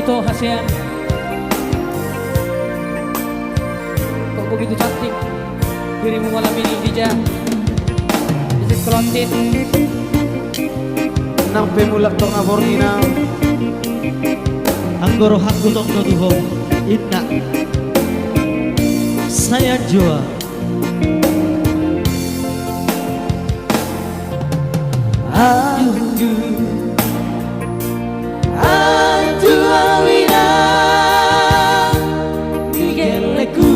begitu ASEAN? Kok begitu cantik dirimu malam ini, Dija? Is it Kelontin? Nang pemulak tong abornina Anggoro hakku tong noduhong Inna Saya jua Aduh awina digeleku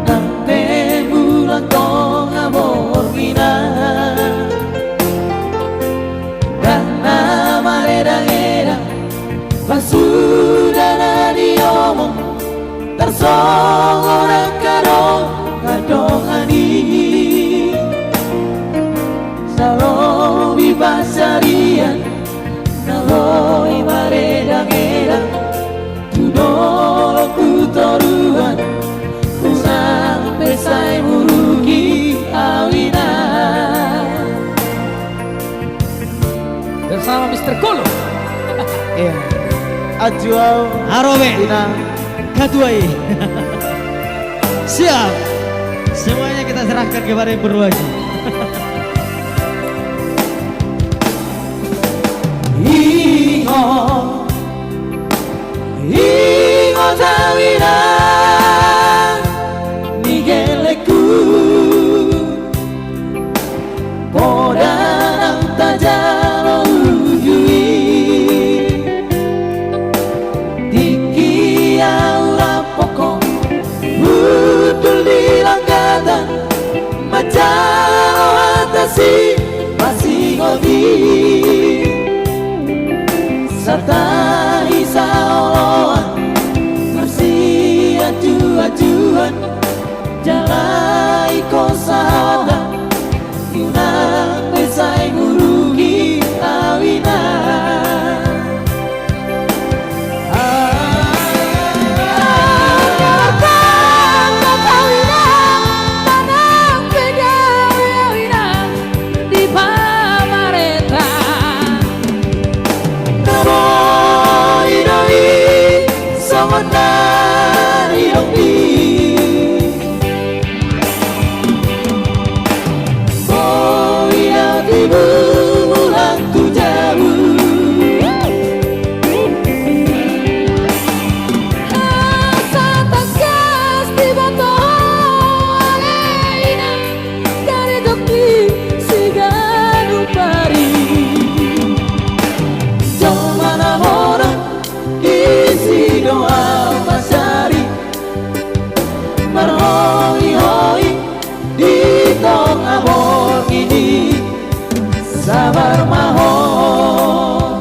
nang pemulak tong abornina karena mareda-ngeda pasudana diomong tersongoran kadong kadongani salobi pasarian naloi mareda-ngeda tudolo kutoruan kusang pesai murugi awina Bersama Mr. Kolo. iya ajuau Arobe ina Katuai Siap Semuanya kita serahkan kepada yang berwajib Ingo Ingo tawina nigeleku Podanang tajalo ujui Tiki aura pokok Budul di langkatan Macaro atasi Masih ngodi Serta isaoloan Bersih ajuan Jalai kosada Yunang pesai ngurugi awina Sabar mahon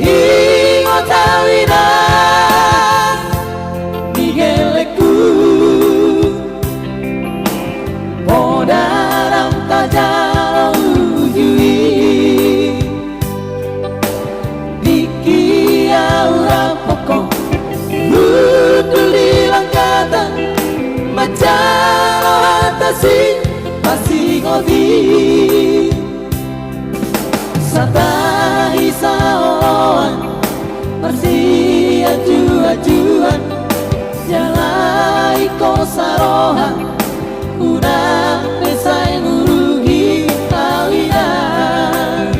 Ingo tawina nigeleku Podanang tajalo ujui Diki aura pokok Budul di langkatan Macaro atasi Masih ngodi Sata isaoloan Bersih ajuan Jalai kosarohan Unang pesai ngurugi kawinan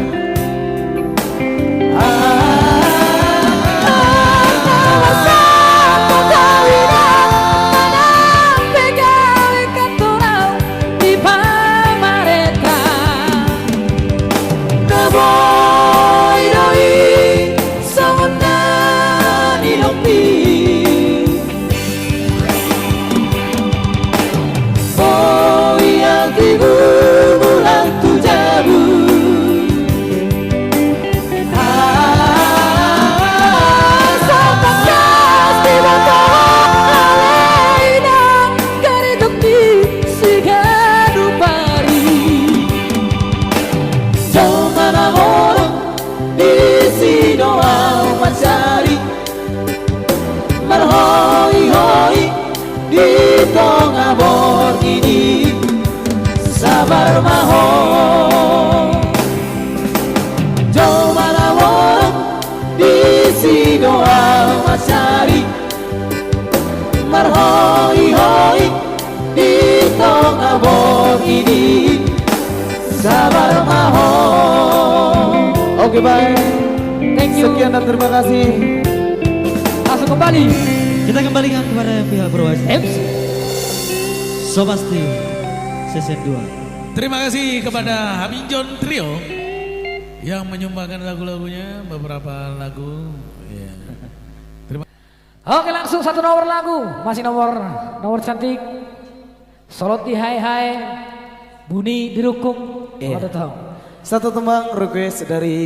Oh Goodbye. Thank you. Sekian dan terima kasih. Langsung kembali. Kita kembalikan kepada pihak berwajib. MC. So pasti season 2. Terima kasih kepada Haminjon Trio yang menyumbangkan lagu-lagunya, beberapa lagu. Ya. Oke, langsung satu nomor lagu. Masih nomor cantik. Soloti hai hai. Buni dirukung. Ada tahu. Satu tembang request dari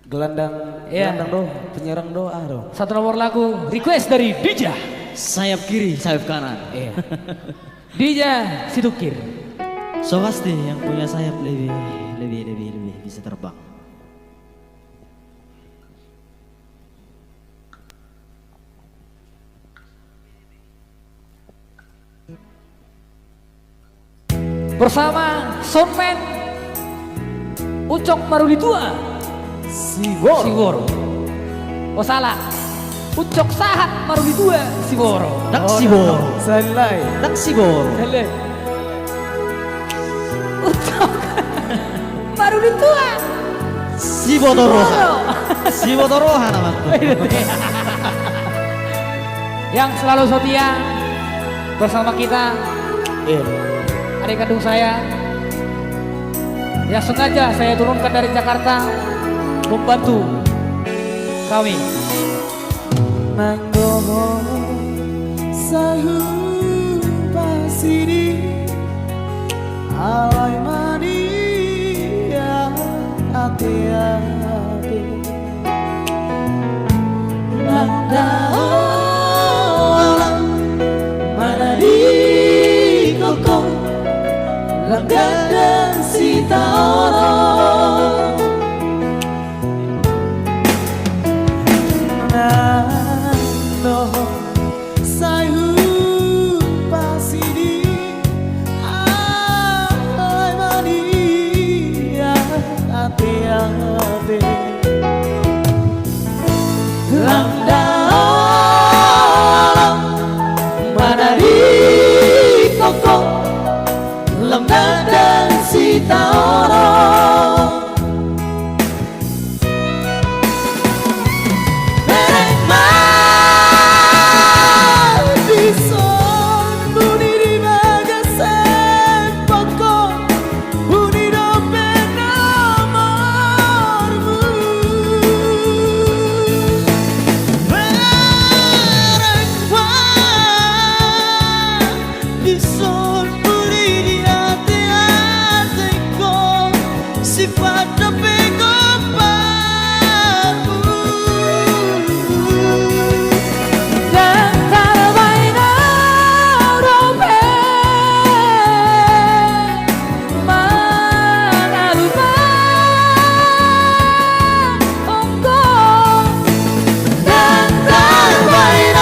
gelandang doh, penyerang doa doh. Satu nomor lagu request dari Dija. Sayap kiri, sayap kanan. Dija Situkir. So pasti yang punya sayap lebih bisa terbang. Bersama Soundman Ucok Maruli Tua Siworo. Oh salah, Ucok Sahat Maruli Tua Siworo. Dak Siboro. Salai. Dak Siboro. Hele. Ucok Maruli Tua Sibotoroha. Sibotoroha namanya. Yang selalu setia bersama kita. Adik kandung saya yang sengaja saya turunkan dari Jakarta membantu kami. Manggoho sahu pasiri alai mania ate-ate nanda olam mana di koko langgan dan sita orang nando sayu pasidi ay mania ate-ate landa olam mana di koko lemah dan sita orang Beremah bison buni di bagasan pokok buni dompet nomormu Beremah bison buni di sifat tapi goparmu dan terbaik dompet mana lupa ongkong dan terbaik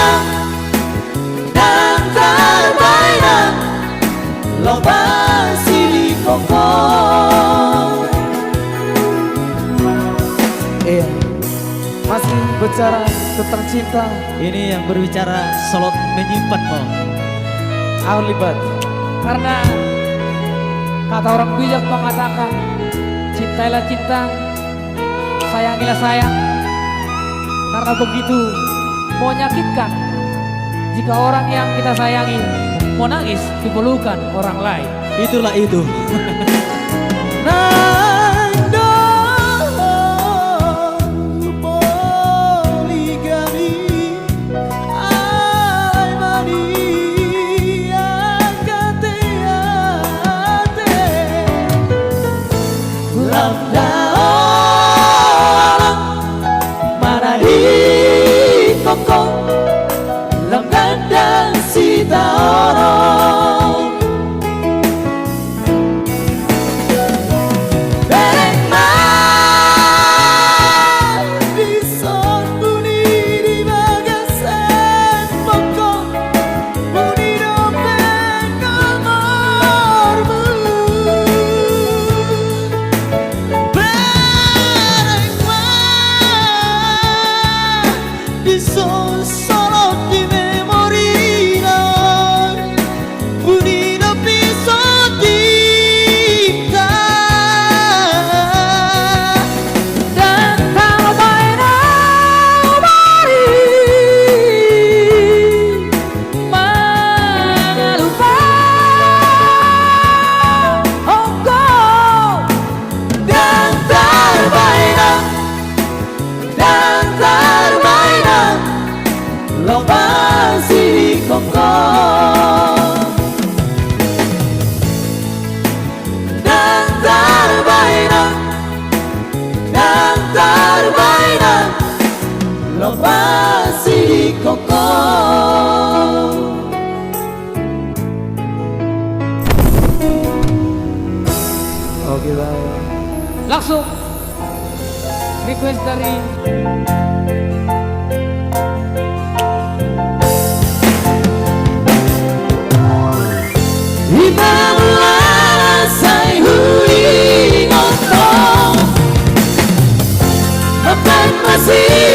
loba sili kokong. Masih bicara tentang cinta. Ini yang berbicara Solot menyimpan mau. Aulibat. Karena kata orang bijak mengatakan cintailah cinta, sayangilah sayang. Karena begitu menyakitkan jika orang yang kita sayangi mau nangis di pelukan orang lain. Itulah itu. Lemah dan sita orang Beremah bison buni di bagasan pokok buni dompet nomormu Beremah bison solot di pasti di kokong. Oke baik. Langsung request dari Ibabulala say huli ngotong Mapan masih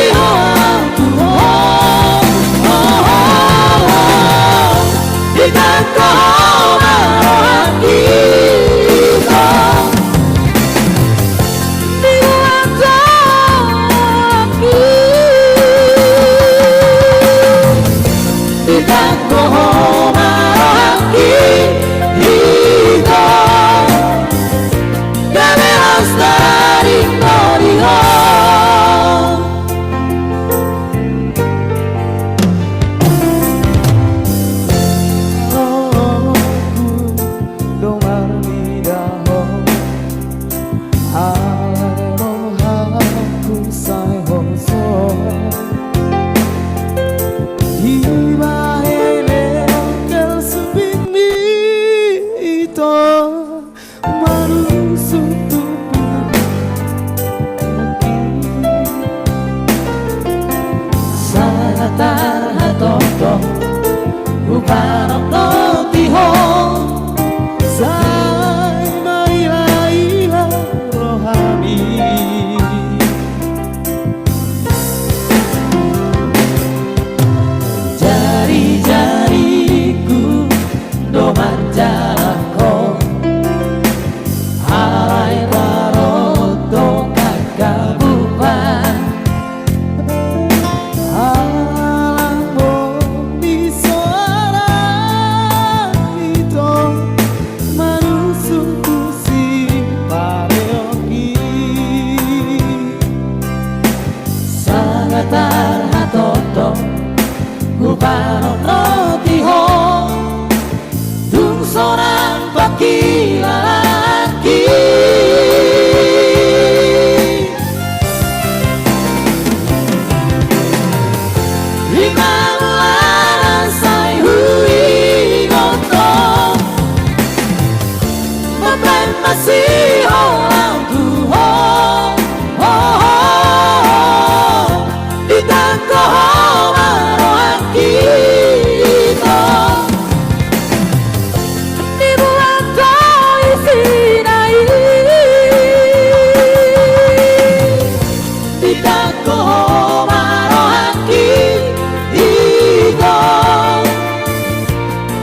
Ikan kau marah kita Dibuat lagi Ikan kau marah kita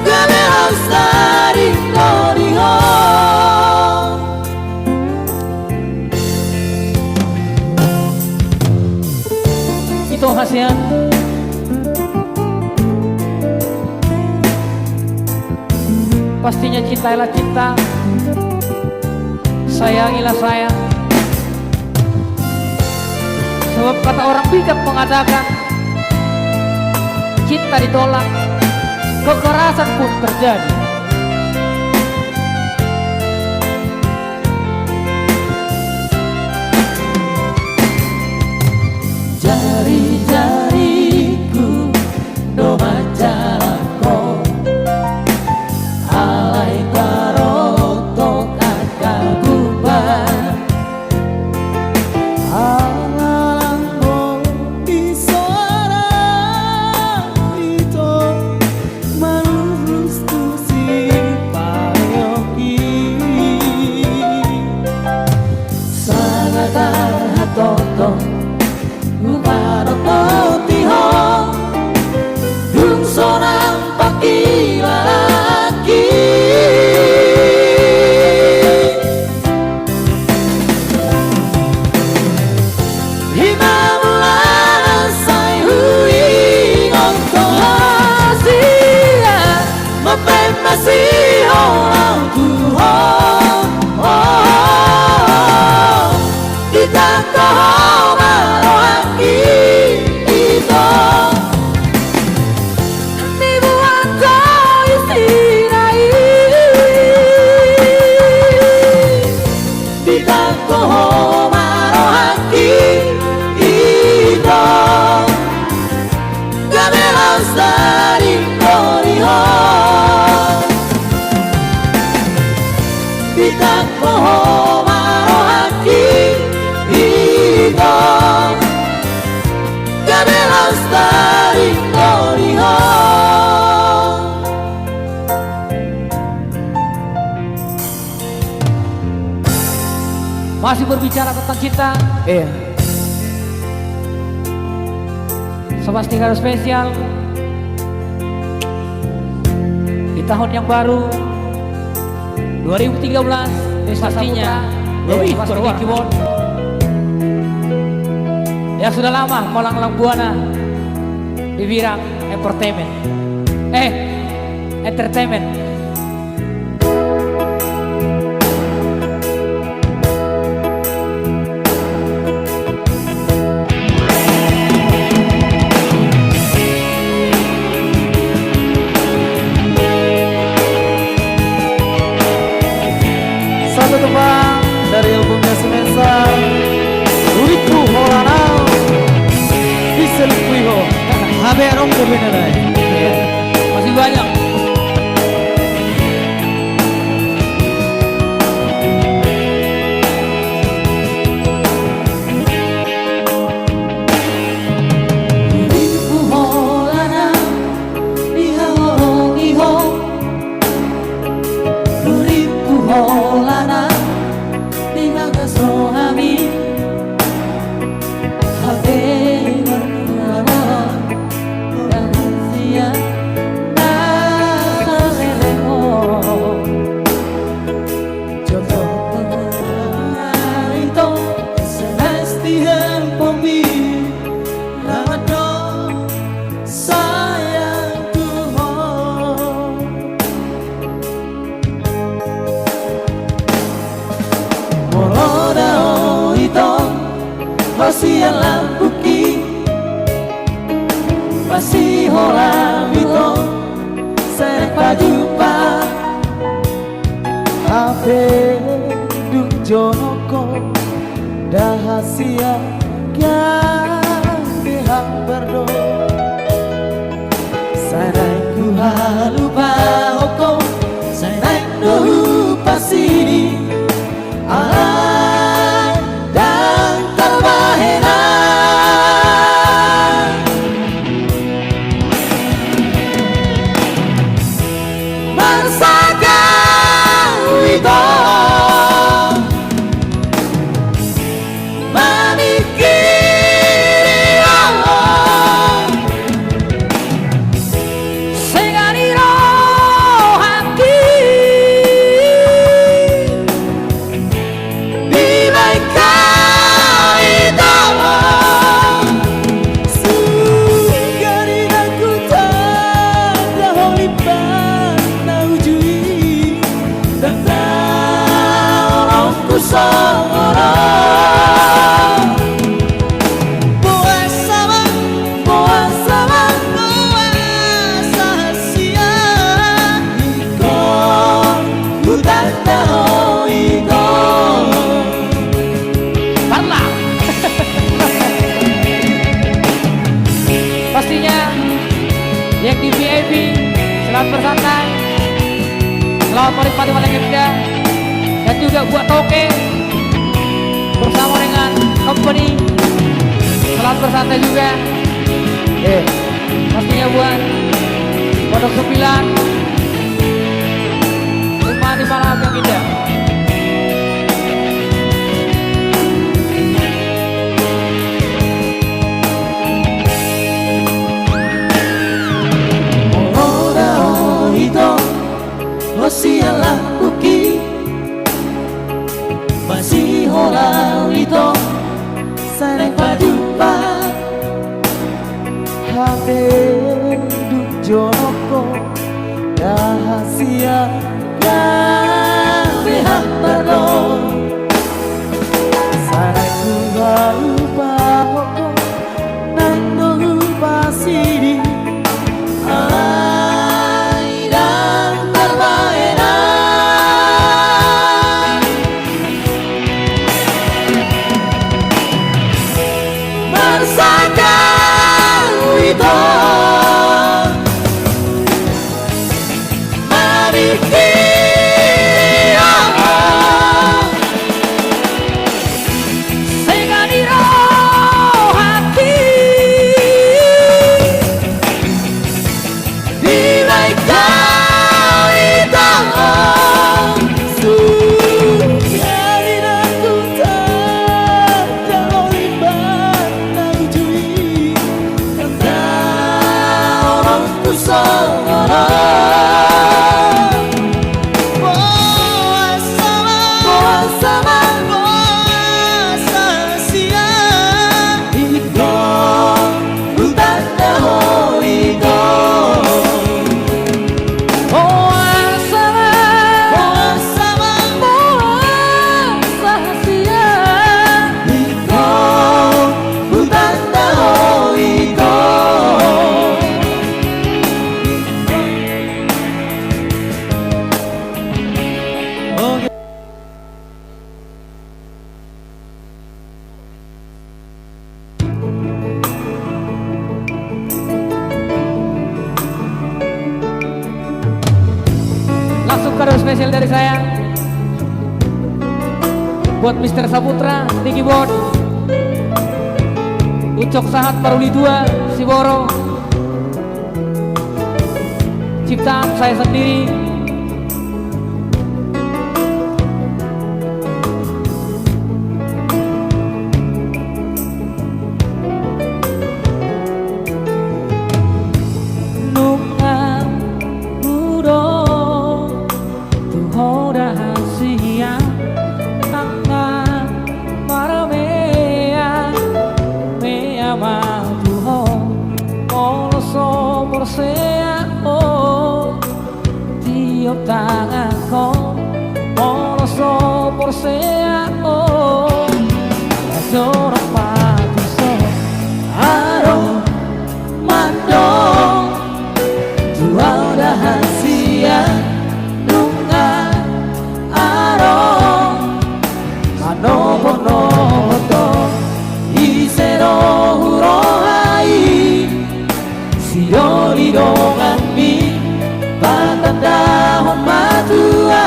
Kami harus dari Norihan itu khasnya. Pastinya cintailah cinta, sayangilah sayang. Sebab kata orang bijak mengatakan, cinta ditolak, kekerasan pun terjadi. Jari-jariku doma jalanku alai karotok akaguban alambo isara itu manurus tu si payoki sangat hatoto Upano lestari koriho Bitak poho marohaki ito Kami lestari koriho Masih berbicara tentang cinta. Iya. Sobat Stingaro spesial di tahun yang baru 2013 pastinya lebih keyboard yang sudah lama melanglang buana di bidang entertainment. Satu tembang dari albumnya Semesa Uriku Holanau Diselikuiho Haberong kebenaran. Masih banyak. Uriku Holanau Dihahorongiho Uriku Holanau Dihagasohami Habe rahasia nakaleleho Jodoh ito Celestial pemilik Namado sayang Tuhan Morodao ito Masih lampuki Masih orang ito Saya jumpa Habe dung jonoko Dahasia Gandehang berdo Saya ku halupa oko Saya dohu pasini Alay dan terbahena Marsaka wito Manikiri Allah Senganiro hati Nilai kaidawan Sugari aku tanda holipan naujui Dan taolongku seorang Boa sama sahasia Ikon ku tak tahu ikon Parla. Pastinya yang di VIP selamat bersantai, selamat menikmati malam yang indah, dan juga buat Toke bersama dengan company selamat bersantai juga. Pastinya buat Pondok 9 nikmati malam yang indah. Morodao ito Masih lampuki Masih orang ito Saya jumpa Habe dung jonoko Dahasia Gandehang berdo Saya ku halupa oko Nando pasiri Alay dan terbahena Marsaka wito Kusongoro Boa sama Boa sia Iko Utanda ho iko Boa sama Boa sia Iko Utanda ho iko Langsung kado spesial dari saya buat Mr. Saputra di keyboard, Ucok Sahat Paruli 2 Siboro, ciptaan saya sendiri. Nunga Budo Tuhoda Hasia Tanga Maramea Mea Matuho Oloso Porsea Oh Tiop Tangako Oloso Porsea Oh Jorok Matuso Aro Mando Tuhoda Hasia Nunga Aro Manobonoto Isero Hurohai Sidori Dongami Batanda Homatua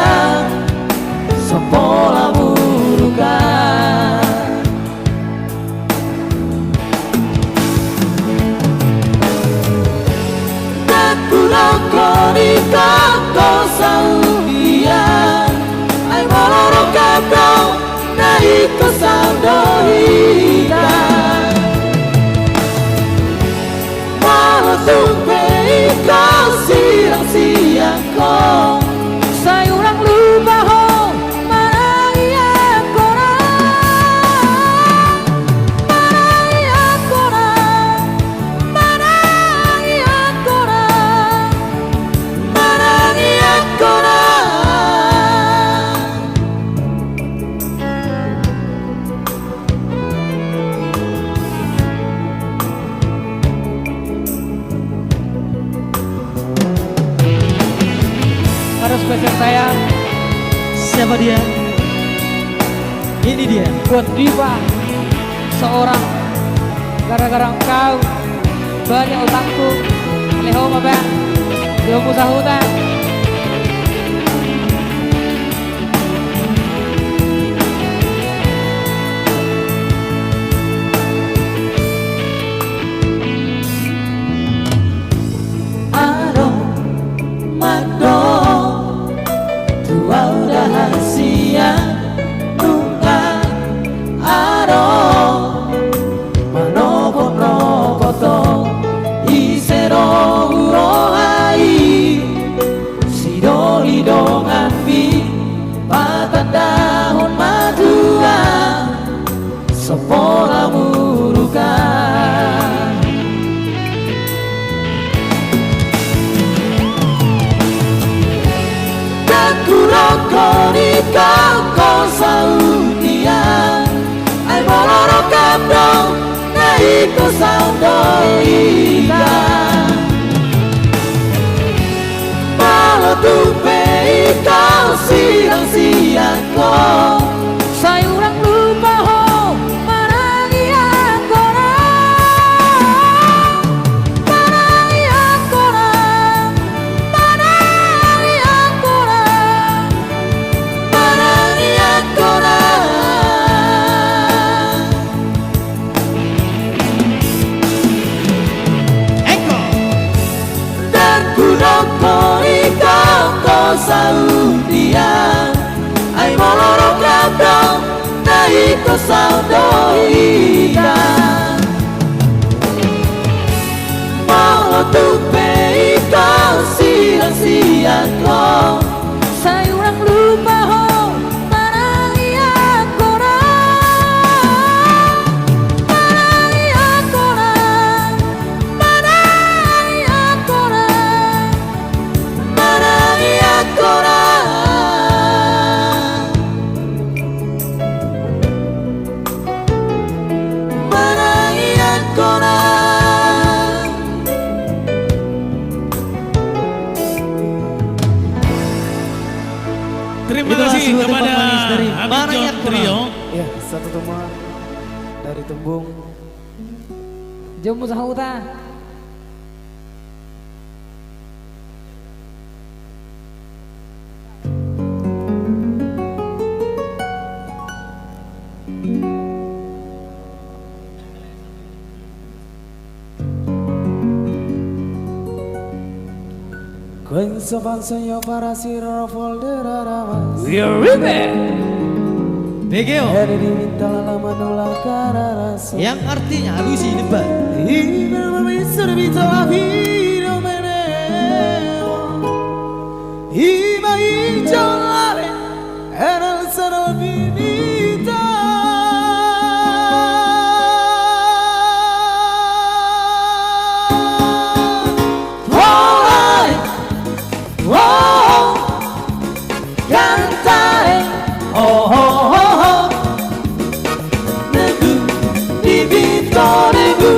Sopola Muruka Kuroko saudia ai moloro kabro na iko saudohida Malo tumpe iko siang-siangko sayurang lupa ho marangi akora Kado spesial saya Siapa dia? Ini dia. buat Diva, seorang gara-gara engkau banyak utangku. Leho mabang, belum usah hutang. Aro Mando Tua udah hasia Nunga Aro Manobonoboto Isero Urohai Sidori Dongambi Patandahon Madua Sopola Muruka Kuroko ni kako saudia ai moloro kabro na iko saudohida Malo tupe iko siang-siangko sayurang lupa ho marangi akora marangi akora marangi akora marangi akora Eko. dan kuroko iko saudia ai moloro kabro na iko saudohida Malo tupe Habinjon Trio. Ya, satu teman dari Tembung. Jom Musahuta. Quenso panseño para siro folderaramas. We are ribbon. BGO Eri diminta la manola cararasa. yang artinya alusi debat. Y me voy servito la vida meneo. Y me hizo la en el seno finita. Cantare, oh oh oh oh, negu divino negu,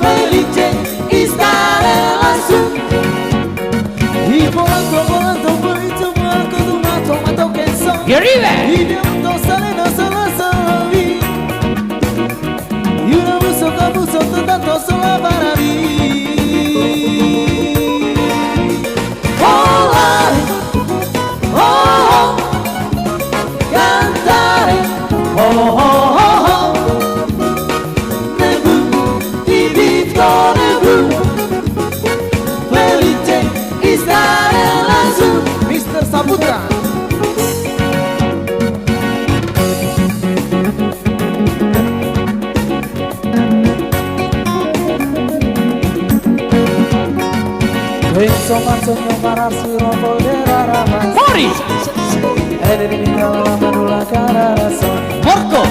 felice stare lassù. Y volando volando tomato che so. We are ribbon. Y viento sale no solo vi. Y un abuso tanto solo para mí. Cantare, oh oh oh oh, nebu, divino nebu, felice stare lassù. Mr. Saputra. Penso sogno pararsi rompo della rama. Morris. Ed eliminare la manula cara razón. Morco.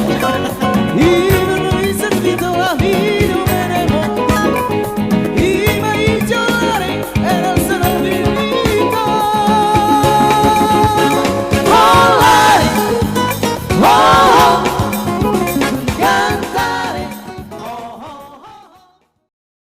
Y no he servido a mí.